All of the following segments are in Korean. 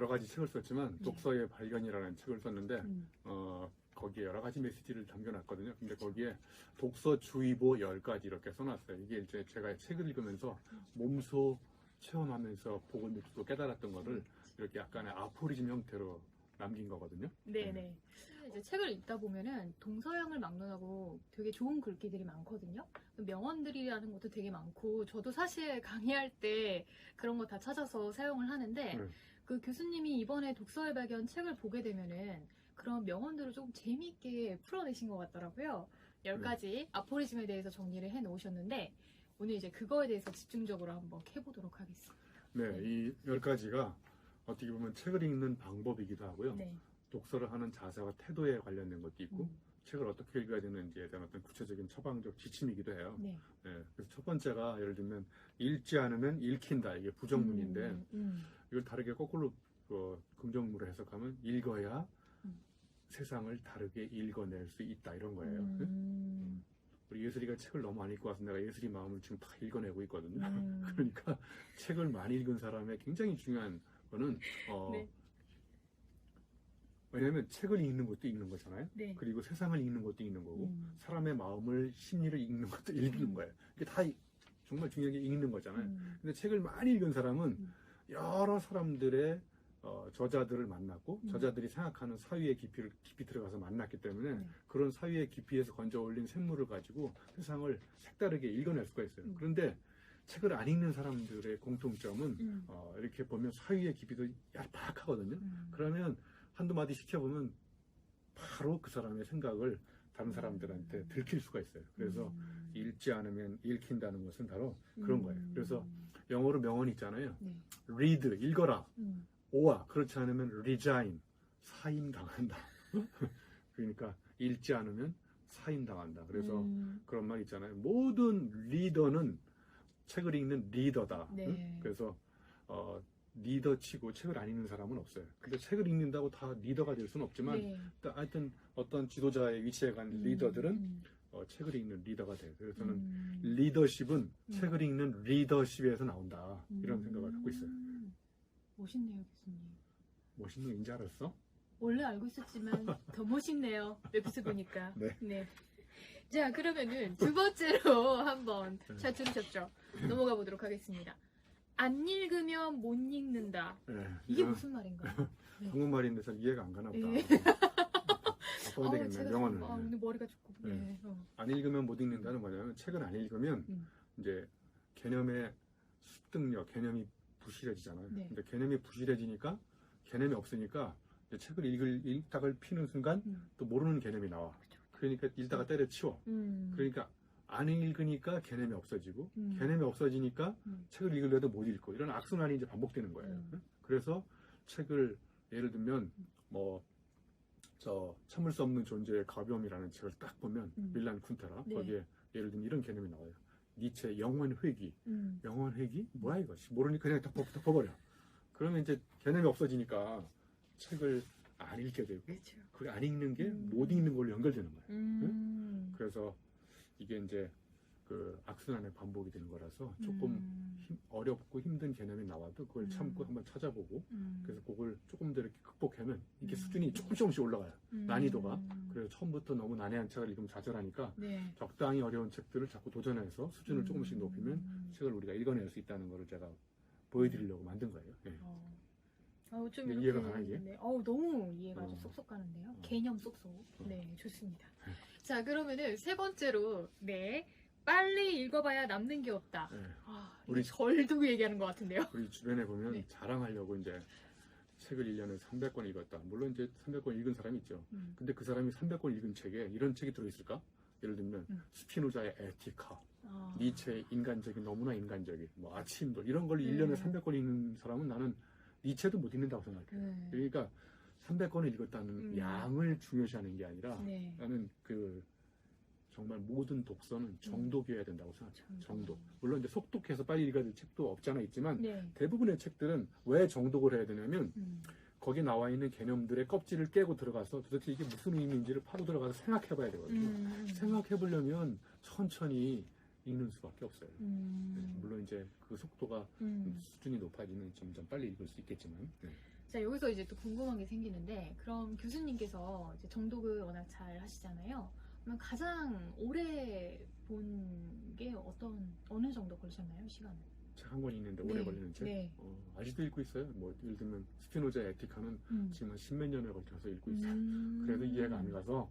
여러 가지 책을 썼지만 네. 독서의 발견이라는 책을 썼는데 거기에 여러 가지 메시지를 담겨놨거든요. 근데 거기에 독서 주의보 10가지 이렇게 써놨어요. 이게 이제 제가 책을 읽으면서 몸소 체험하면서 보고 느끼고 깨달았던 거를 이렇게 약간의 아포리즘 형태로 남긴 거거든요. 네네. 이제 책을 읽다 보면은 동서양을 막론하고 되게 좋은 글귀들이 많거든요. 명언들이라는 것도 되게 많고, 저도 사실 강의할 때 그런 거 다 찾아서 사용을 하는데, 그 교수님이 이번에 독서의 발견 책을 보게 되면은 그런 명언들을 조금 재미있게 풀어내신 것 같더라고요. 10가지 아포리즘에 대해서 정리를 해 놓으셨는데, 오늘 이제 그거에 대해서 집중적으로 한번 해보도록 하겠습니다. 네, 이 10가지가 어떻게 보면 책을 읽는 방법이기도 하고요. 네. 독서를 하는 자세와 태도에 관련된 것도 있고, 책을 어떻게 읽어야 되는지에 대한 어떤 구체적인 처방적 지침이기도 해요. 네. 네, 그래서 첫 번째가 예를 들면 읽지 않으면 읽힌다. 이게 부정문인데 이걸 다르게 거꾸로 긍정문으로 해석하면 읽어야 세상을 다르게 읽어낼 수 있다 이런 거예요. 우리 예슬이가 책을 너무 많이 읽고 와서 내가 예슬이 마음을 지금 다 읽어내고 있거든요. 그러니까 책을 많이 읽은 사람의 굉장히 중요한 거는 네. 왜냐하면 책을 읽는 것도 읽는 거잖아요. 네. 그리고 세상을 읽는 것도 읽는 거고 사람의 마음을 심리를 읽는 것도 읽는 거예요. 이게 다 정말 중요한 게 읽는 거잖아요. 근데 책을 많이 읽은 사람은 여러 사람들의 저자들을 만났고 저자들이 생각하는 사유의 깊이 들어가서 만났기 때문에 그런 사유의 깊이에서 건져 올린 샘물을 가지고 세상을 색다르게 읽어낼 수가 있어요. 그런데 책을 안 읽는 사람들의 공통점은 이렇게 보면 사유의 깊이도 얄팍하거든요. 그러면 한두 마디 시켜보면 바로 그 사람의 생각을 다른 사람들한테 들킬 수가 있어요. 그래서 읽지 않으면 읽힌다는 것은 바로 그런 거예요. 그래서 영어로 명언 있잖아요. read, 읽어라. 오와 그렇지 않으면 resign, 사임당한다. 그러니까 읽지 않으면 사임당한다. 그래서 그런 말 있잖아요. 모든 리더는 책을 읽는 리더다. 네. 그래서 리더치고 책을 안 읽는 사람은 없어요. 근데 책을 읽는다고 다 리더가 될 수는 없지만 네. 하여튼 어떤 지도자의 위치에 간 리더들은 책을 읽는 리더가 돼요. 그래서 저는 리더십은 책을 읽는 리더십에서 나온다. 이런 생각을 갖고 있어요. 멋있네요, 교수님. 멋있는 인지 알았어? 원래 알고 있었지만 더 멋있네요. 웹스 보니까. 네. 자, 그러면은 두 번째로 한번 잘 들으셨죠? 넘어가 보도록 하겠습니다. 안 읽으면 못 읽는다. 네, 이게 무슨 말인가요? 한국말인데 잘 이해가 안 가나 보다. 네. 바꿔야 되겠네, 명언을. 오늘 머리가 조금. 네. 안 읽으면 못 읽는다는 뭐냐면 책을 안 읽으면 이제 개념의 습득력, 개념이 부실해지잖아요. 네. 근데 개념이 부실해지니까 개념이 없으니까 이제 책을 읽다가 피는 순간 또 모르는 개념이 나와. 그러니까 읽다가 때려치워. 그러니까 안 읽으니까 개념이 없어지고 개념이 없어지니까 책을 읽으려도 못 읽고 이런 악순환이 이제 반복되는 거예요. 그래서 책을 예를 들면 저 참을 수 없는 존재의 가벼움이라는 책을 딱 보면 밀란 쿤테라 네. 거기에 예를 들면 이런 개념이 나와요. 니체 영원 회귀. 영원 회귀? 뭐야 이거? 모르니까 그냥 덮어버려. 그러면 이제 개념이 없어지니까 책을 안 읽게 되고 그 안 읽는 게 못 읽는 걸로 연결되는 거예요. 그래서 이게 이제 그 악순환의 반복이 되는 거라서 조금 어렵고 힘든 개념이 나와도 그걸 참고 한번 찾아보고 그래서 그걸 조금 더 이렇게 극복하면 이게 수준이 조금씩 올라가요. 난이도가. 그래서 처음부터 너무 난해한 책을 읽으면 좌절하니까 네. 적당히 어려운 책들을 자꾸 도전해서 수준을 조금씩 높이면 책을 우리가 읽어낼 수 있다는 것을 제가 보여드리려고 만든 거예요. 네. 좀 이해가 가나 이게? 네. 너무 이해가 좀 쏙쏙 가는데요. 개념 쏙쏙. 네, 좋습니다. 자, 그러면은 세 번째로 빨리 읽어봐야 남는 게 없다. 네. 우리 절 두고 얘기하는 것 같은데요. 우리 주변에 보면 자랑하려고 이제 책을 1년에 300권 읽었다. 물론 이제 300권 읽은 사람이 있죠. 근데 그 사람이 300권 읽은 책에 이런 책이 들어있을까? 예를 들면 스피노자의 에티카, 니체의 인간적인 너무나 인간적인 아침돌 이런 걸 1년에 300권 읽는 사람은 나는 니체도 못 읽는다고 생각해요. 그러니까 300권을 읽었다는 양을 중요시하는 게 아니라 나는 정말 모든 독서는 정독이어야 된다고 생각해요. 정독. 물론 이제 속독해서 빨리 읽어야 될 책도 없잖아 있지만 대부분의 책들은 왜 정독을 해야 되냐면 거기 나와 있는 개념들의 껍질을 깨고 들어가서 도대체 이게 무슨 의미인지를 파고 들어가서 생각해 봐야 되거든요. 생각해 보려면 천천히 읽는 수밖에 없어요. 물론 이제 그 속도가 수준이 높아지면 점점 빨리 읽을 수 있겠지만. 자, 여기서 이제 또 궁금한 게 생기는데, 그럼 교수님께서 이제 정독을 워낙 잘 하시잖아요. 그러면 가장 오래 본 게 어느 정도 걸리셨나요, 시간을? 책 한 권 읽는데 오래 네, 걸리는 책? 네. 아직도 읽고 있어요. 뭐 예를 들면 스피노자의 에티카는 지금 한 10몇 년에 걸쳐서 읽고 있어요. 그래도 이해가 안 가서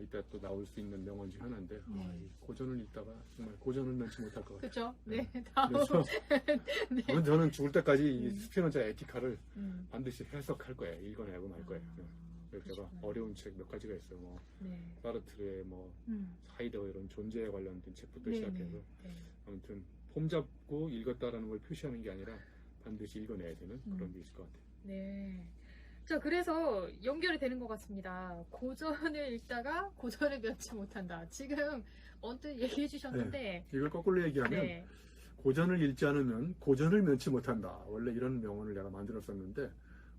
이따 또 나올 수 있는 명언 중 하나인데 이 고전을 읽다가 정말 고전을 면치 못할 것 같아요. 그렇죠. 네. 네. 다음. 그래서 네. 저는 죽을 때까지 이 스피노자의 에티카를 반드시 해석할 거예요. 읽어내고 말 거예요. 그래서 제가 그러시구나. 어려운 책 몇 가지가 있어요. 뭐 네. 사르트르의 뭐 하이더 이런 존재에 관련된 책부터 네, 시작해서 네. 아무튼 폼 잡고 읽었다라는 걸 표시하는 게 아니라 반드시 읽어내야 되는 그런 게 있을 것 같아요. 네. 자, 그래서 연결이 되는 것 같습니다. 고전을 읽다가 고전을 면치 못한다. 지금 언뜻 얘기해 주셨는데, 이걸 거꾸로 얘기하면 네. 고전을 읽지 않으면 고전을 면치 못한다. 원래 이런 명언을 내가 만들었었는데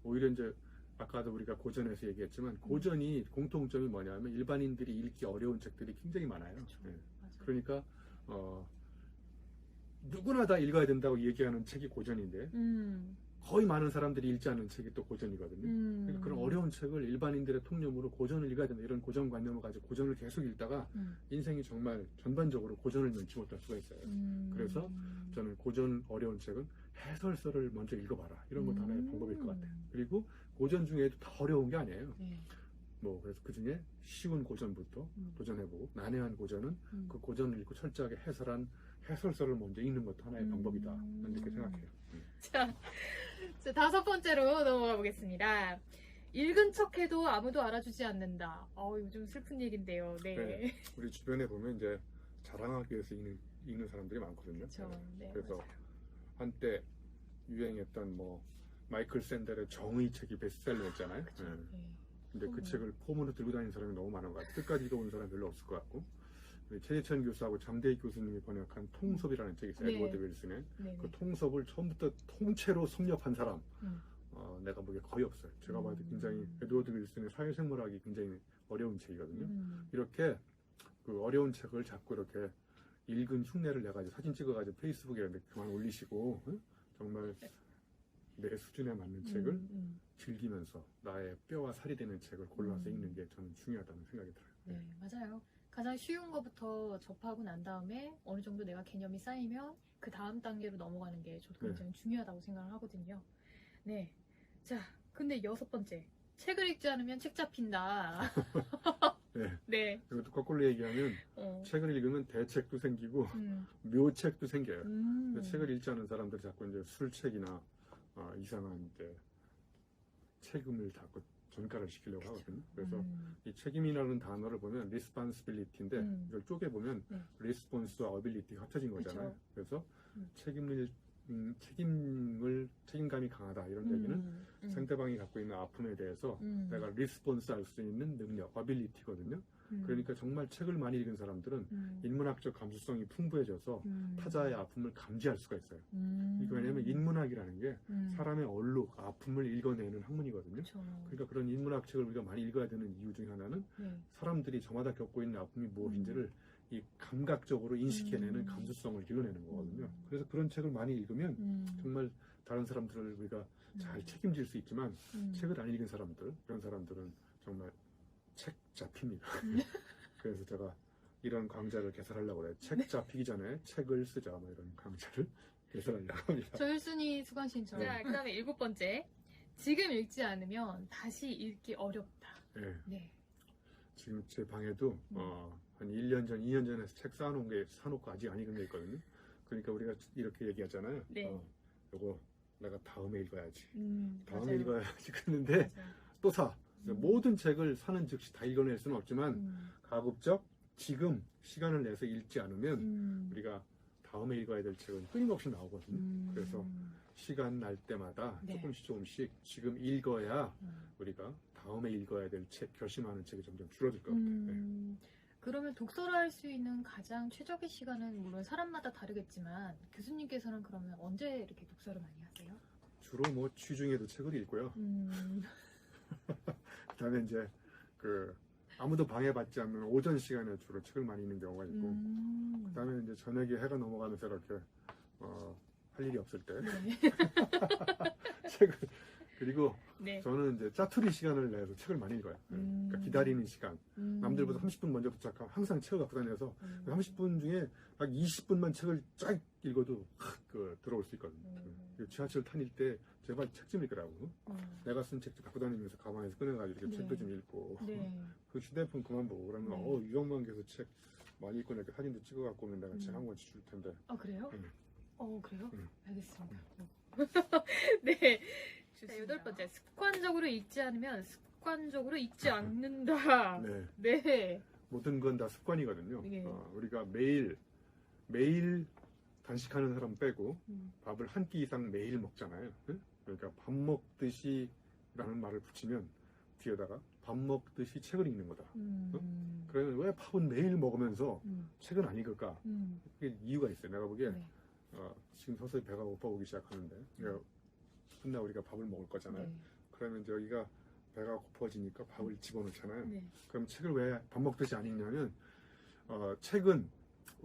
오히려 이제 아까도 우리가 고전에서 얘기했지만 고전이 공통점이 뭐냐면 일반인들이 읽기 어려운 책들이 굉장히 많아요. 그쵸. 네. 맞아요. 그러니까 누구나 다 읽어야 된다고 얘기하는 책이 고전인데 거의 많은 사람들이 읽지 않는 책이 또 고전이거든요. 그러니까 그런 어려운 책을 일반인들의 통념으로 고전을 읽어야 된다 이런 고정관념을 가지고 고전을 계속 읽다가 인생이 정말 전반적으로 고전을 면치 못할 수가 있어요. 그래서 저는 고전 어려운 책은 해설서를 먼저 읽어봐라 이런 것도 하나의 방법일 것 같아요. 그리고 고전 중에도 다 어려운 게 아니에요. 네. 뭐 그래서 그 중에 쉬운 고전부터 도전해보고 난해한 고전은 그 고전을 읽고 철저하게 해설한 해설서를 먼저 읽는 것도 하나의 방법이다. 저는 이렇게 생각해요. 자, 다섯 번째로 넘어가 보겠습니다. 읽은 척해도 아무도 알아주지 않는다. 요즘 슬픈 얘기인데요. 네. 네. 우리 주변에 보면 이제 자랑하기 위해서 읽는 사람들이 많거든요. 그렇죠. 네, 그래서 맞아요. 한때 유행했던 뭐 마이클 샌델의 정의 책이 베스트셀러였잖아요. 그쵸. 네. 네. 근데 그 책을 폼으로 들고 다니는 사람이 너무 많은 것 같아요. 끝까지 읽어본 사람 별로 없을 것 같고. 최재천 교수하고 장대익 교수님이 번역한 통섭이라는 책이 있어요. 네. 에드워드 윌슨의. 네. 그 통섭을 처음부터 통째로 섭렵한 사람 내가 보기에 거의 없어요. 제가 봐도 굉장히 에드워드 윌슨의 사회생물학이 굉장히 어려운 책이거든요. 이렇게 그 어려운 책을 자꾸 이렇게 읽은 흉내를 내가지고 사진 찍어가지고 페이스북에 이렇게 그만 올리시고 정말 내 수준에 맞는 책을 즐기면서 나의 뼈와 살이 되는 책을 골라서 읽는 게 저는 중요하다는 생각이 들어요. 네, 맞아요. 가장 쉬운 것부터 접하고 난 다음에 어느 정도 내가 개념이 쌓이면 그 다음 단계로 넘어가는 게 저도 굉장히 중요하다고 생각을 하거든요. 네. 자, 근데 여섯 번째. 책을 읽지 않으면 책 잡힌다. 네. 네. 이것도 거꾸로 얘기하면 책을 읽으면 대책도 생기고 묘책도 생겨요. 책을 읽지 않은 사람들이 자꾸 이제 술책이나 이상한 이제 책임을 자꾸 전가를 시키려고 하거든요. 그래서 이 책임이라는 단어를 보면 responsibility인데 이걸 쪼개보면 response와 ability가 합쳐진 거잖아요. 그래서 책임감이 강하다 이런 얘기는 상대방이 갖고 있는 아픔에 대해서 내가 리스폰스 할 수 있는 능력, ability거든요. 그러니까 정말 책을 많이 읽은 사람들은 인문학적 감수성이 풍부해져서 타자의 아픔을 감지할 수가 있어요. 이거 왜냐하면 인문학이라는 게 사람의 얼룩, 아픔을 읽어내는 학문이거든요. 그쵸. 그러니까 그런 인문학 책을 우리가 많이 읽어야 되는 이유 중에 하나는 사람들이 저마다 겪고 있는 아픔이 무엇인지를 이 감각적으로 인식해내는 감수성을 길러내는 거거든요. 그래서 그런 책을 많이 읽으면 정말 다른 사람들을 우리가 잘 책임질 수 있지만 책을 안 읽은 사람들, 그런 사람들은 정말 책 잡힙니다. 그래서 제가 이런 강좌를 개설하려고 그래요. 책 잡히기 전에 책을 쓰자, 뭐 이런 강좌를 개설하려고 합니다. 저 1순위 수강신청. 자, 그 다음에 일곱 번째. 지금 읽지 않으면 다시 읽기 어렵다. 네. 네. 지금 제 방에도 한 1년 전, 2년 전에 책 사놓고 아직 안 읽은 게 있거든요. 그러니까 우리가 이렇게 얘기하잖아요. 네. 요거 내가 다음에 읽어야지. 다음에 맞아요. 읽어야지. 그랬는데 맞아요. 또 사. 모든 책을 사는 즉시 다 읽어낼 수는 없지만 가급적 지금 시간을 내서 읽지 않으면 우리가 다음에 읽어야 될 책은 끊임없이 나오거든요. 그래서 시간 날 때마다 네. 조금씩 지금 읽어야 우리가 다음에 읽어야 될 책, 결심하는 책이 점점 줄어들 것 같아요. 네. 그러면 독서를 할 수 있는 가장 최적의 시간은 물론 사람마다 다르겠지만 교수님께서는 그러면 언제 이렇게 독서를 많이 하세요? 주로 뭐 취중에도 책을 읽고요. 그다음에 이제 아무도 방해받지 않는 오전 시간에 주로 책을 많이 읽는 경우가 있고, 그다음에 이제 저녁에 해가 넘어가면서 이렇게 할 일이 없을 때 네. 책을 그리고 네. 저는 이제 짜투리 시간을 내서 책을 많이 읽어요. 그러니까 기다리는 시간. 남들보다 30분 먼저 도착하고 항상 책을 갖고 다녀서 30분 중에 딱 20분만 책을 쫙 읽어도 들어올 수 있거든요. 그리고 지하철 다닐 때 제발 책 좀 읽으라고. 내가 쓴 책도 갖고 다니면서 가방에서 꺼내가지고 이렇게 네. 책도 좀 읽고. 네. 그 휴대폰 그만 보고 그러면 네. 유영만 계속 책 많이 읽고 이렇게 사진도 찍어갖고 오면 내가 책 한 권씩 줄 텐데. 아, 그래요? 응. 그래요? 응. 알겠습니다. 네. 자, 8번째. 습관적으로 읽지 않으면 습관적으로 읽지 않는다. 네. 네. 모든 건 다 습관이거든요. 네. 우리가 매일 단식하는 사람 빼고 밥을 한 끼 이상 매일 먹잖아요. 응? 그러니까 밥 먹듯이 라는 말을 붙이면 뒤에다가 밥 먹듯이 책을 읽는 거다. 그러면 왜 밥은 매일 먹으면서 책은 안 읽을까? 그게 이유가 있어요. 내가 보기에 네. 지금 서서히 배가 고파오기 시작하는데 끝나 우리가 밥을 먹을 거잖아요. 네. 그러면 이제 여기가 배가 고파지니까 밥을 집어넣잖아요. 네. 그럼 책을 왜 밥 먹듯이 안 읽냐면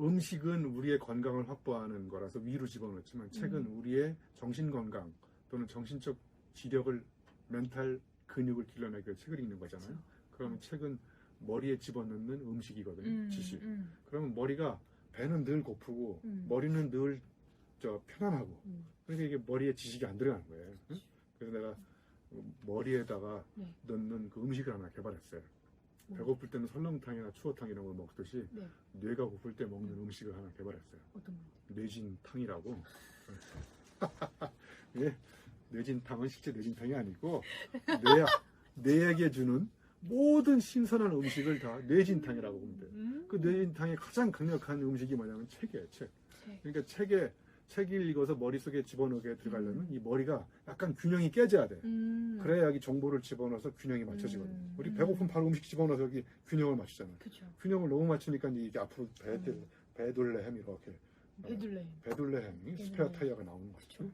음식은 우리의 건강을 확보하는 거라서 위로 집어넣지만 책은 우리의 정신 건강 또는 정신적 지력을 멘탈 근육을 길러내기 위해 책을 읽는 거잖아요. 그렇죠. 그러면 책은 머리에 집어넣는 음식이거든요. 지식. 음. 그러면 머리가 배는 늘 고프고 음. 머리는 늘 편안하고 그러니까 이게 머리에 지식이 안 들어가는 거예요. 응? 그래서 내가 머리에다가 네. 넣는 그 음식을 하나 개발했어요. 배고플 때는 설렁탕이나 추어탕 이런 걸 먹듯이 네. 뇌가 고플 때 먹는 음식을 하나 개발했어요. 어떤 거? 뇌진탕이라고. 예, 뇌진탕은 실제 뇌진탕이 아니고 뇌에게 주는 모든 신선한 음식을 다 뇌진탕이라고 보면 돼요. 그 뇌진탕의 가장 강력한 음식이 뭐냐면 책이에요. 책. 그러니까 책 읽어서 머릿속에 집어넣게 들어가려면 이 머리가 약간 균형이 깨져야 돼. 그래야 여기 정보를 집어넣어서 균형이 맞춰지거든요. 우리 배고픈 바로 음식 집어넣어서 여기 균형을 맞추잖아요. 그쵸. 균형을 너무 맞추니까 이게 앞으로 배둘레햄 이렇게 배둘레햄이 스페어 타이어가 나오는 거죠.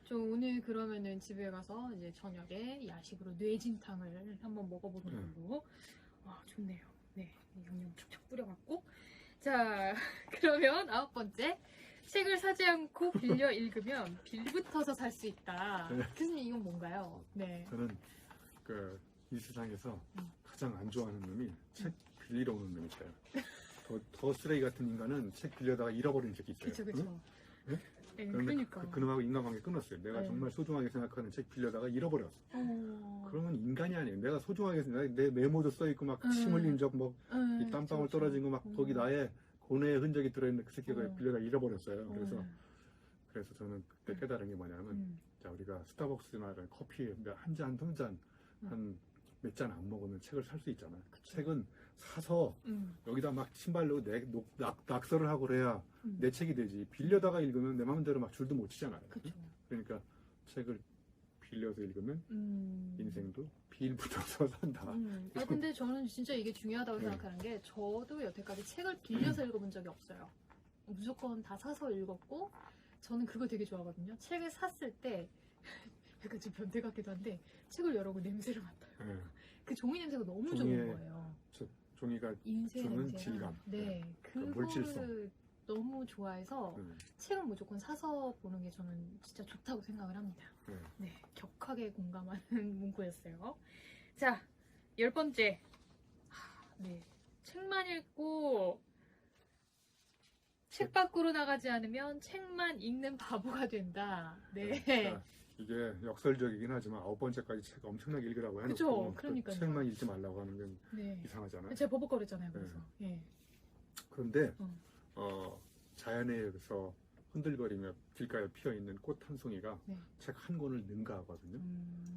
저 오늘 그러면은 집에 가서 이제 저녁에 야식으로 뇌진탕을 한번 먹어보는 걸로. 좋네요. 네, 양념 촉촉 뿌려갖고. 자, 그러면 9번째. 책을 사지 않고 빌려 읽으면 빌붙어서 살 수 있다. 네. 교수님 이건 뭔가요? 네. 저는 이 세상에서 가장 안 좋아하는 놈이 책 빌리러 오는 놈이 있어요. 더 쓰레기 같은 인간은 책 빌려다가 잃어버린 적이 있어요. 그쵸. 응? 네, 그러면 그러니까. 그놈하고 인간관계 끊었어요. 내가 네. 정말 소중하게 생각하는 책 빌려다가 잃어버렸어. 그러면 인간이 아니에요. 내가 소중하게 내 메모도 써있고 막 침 흘린 적 이 땀방울 떨어진 거 막 거기 나의 고뇌의 흔적이 들어있는 그 새끼가 빌려다 잃어버렸어요. 그래서 저는 그때 깨달은 게 뭐냐면 자, 우리가 스타벅스나 이런 커피 한 잔, 한 몇 잔 안 먹으면 책을 살 수 있잖아요. 책은 사서 여기다 막 신발로 낙서를 하고 그래야 내 책이 되지. 빌려다가 읽으면 내 마음대로 막 줄도 못 치잖아요. 그쵸. 그러니까 책을 빌려서 읽으면 인생도 빌 붙어서 산다. 근데 저는 진짜 이게 중요하다고 생각하는 게 저도 여태까지 책을 빌려서 읽어본 적이 없어요. 무조건 다 사서 읽었고 저는 그거 되게 좋아하거든요. 책을 샀을 때 약간 좀 변태 같기도 한데 책을 열어보고 냄새를 맡아요. 그 종이 냄새가 너무 좋은 거예요. 종이가 인쇄 주는 냄새가. 질감. 네, 그거를 물질성. 너무 좋아해서 책은 무조건 사서 보는 게 저는 진짜 좋다고 생각을 합니다. 네, 격하게 공감하는 문구였어요. 자, 10번째. 네, 책만 읽고 책 밖으로 나가지 않으면 책만 읽는 바보가 된다. 네. 그러니까 이게 역설적이긴 하지만 9번째까지 책 엄청나게 읽으라고 해놓고 그쵸, 그러니까요. 책만 읽지 말라고 하는 건 네. 이상하잖아요. 제가 버벅거렸잖아요. 그래서. 예. 그런데 자연에 의해서 흔들거리며 길가에 피어있는 꽃 한 송이가 책 한 권을 능가하거든요.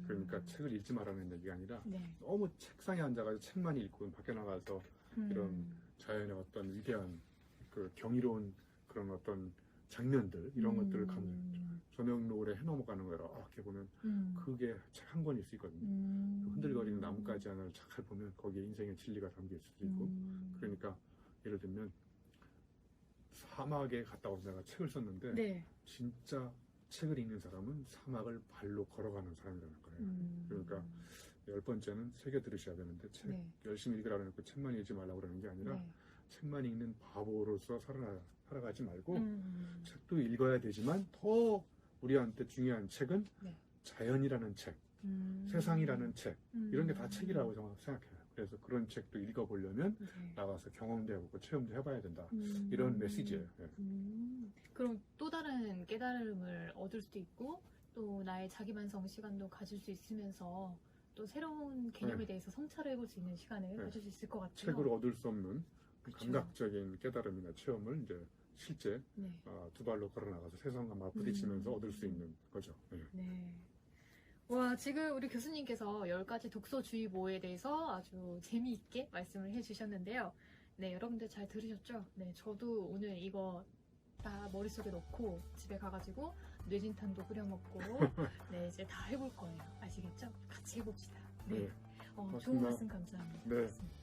그러니까 책을 읽지 말라는 얘기가 아니라 너무 책상에 앉아가지고 책만 읽고 밖에 나가서 이런 자연의 어떤 위대한 그 경이로운 그런 어떤 장면들 이런 것들을 저녁 노을에 해넘어가는 거라 이렇게 보면 그게 책 한 권일 수 있거든요. 그 흔들거리는 나뭇가지 하나를 잘 보면 거기에 인생의 진리가 담길 수도 있고 그러니까 예를 들면 사막에 갔다 온 내가 책을 썼는데 진짜 책을 읽는 사람은 사막을 발로 걸어가는 사람이라는 거예요. 그러니까 10번째는 새겨 들으셔야 되는데 책 열심히 읽으라고 해놓고 책만 읽지 말라고 그러는 게 아니라 책만 읽는 바보로서 살아가지 말고 책도 읽어야 되지만 더 우리한테 중요한 책은 자연이라는 책, 세상이라는 책, 이런 게 다 책이라고 저는 생각해요. 그래서 그런 책도 읽어보려면 네. 나가서 경험도 해보고 체험도 해봐야 된다. 이런 메시지예요. 예. 그럼 또 다른 깨달음을 얻을 수도 있고 또 나의 자기반성 시간도 가질 수 있으면서 또 새로운 개념에 네. 대해서 성찰을 해볼 수 있는 시간을 네. 가질 수 있을 것 같아요. 책으로 얻을 수 없는 그쵸. 감각적인 깨달음이나 체험을 이제 실제 네. 두 발로 걸어나가서 세상과 맞부딪히면서 얻을 수 있는 거죠. 예. 네. 와, 지금 우리 교수님께서 10가지 독서주의보에 대해서 아주 재미있게 말씀을 해주셨는데요. 네, 여러분들 잘 들으셨죠? 네, 저도 오늘 이거 다 머릿속에 넣고 집에 가가지고 뇌진탕도 끓여 먹고 네, 이제 다 해볼 거예요. 아시겠죠? 같이 해봅시다. 네. 네. 좋은 고맙습니다. 말씀 감사합니다. 네. 고맙습니다.